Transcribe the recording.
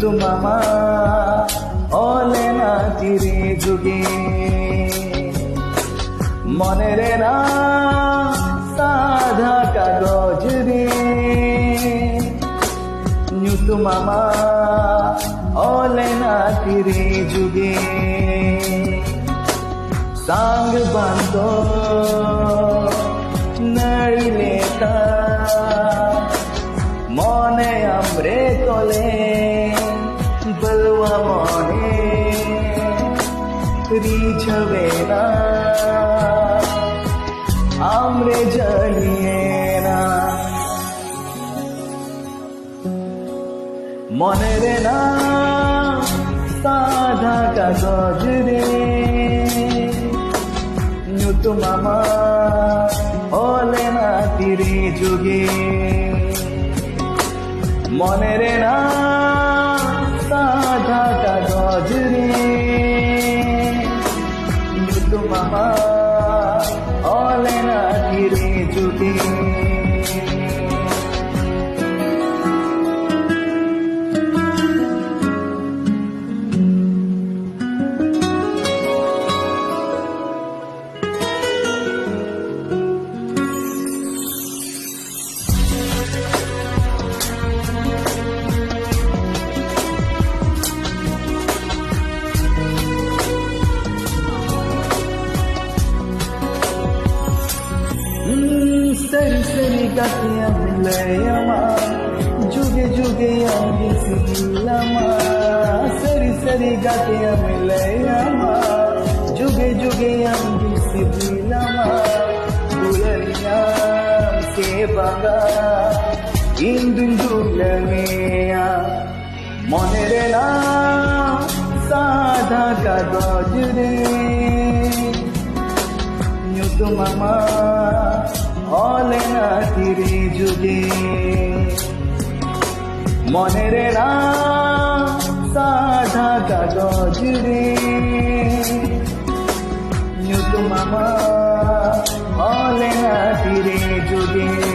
নুতু মামা ওলে না তীরে যুগে মনের না সাধা কাগজ রে নুতু মামা ওলে না তীরে যুগে सांग बांधो नड़िले ता मने आमरे तोले बलवा मने रिझवे ना आमरे जलिए ना मने रे ना साधा कागज रे নুতু মামা ওলে না তীরে যুগে মনের না সাধা কাগজ রে নুতু মামা ওলে না তীরে যুগে सरी सरी गातिया मिलयमा जुगे जुगे आंगी सिलमा सरी सरी गातिया मिलयमा जुगे जुगे आंगी सिलमा दुलनिया के बागा इंदुलनिया मनेर ना साधा कागज रे নুতু মামা ওলে না তীরে যুগে মনের না সাধা কাগজ রে নুতু মামা ওলে না তীরে যুগে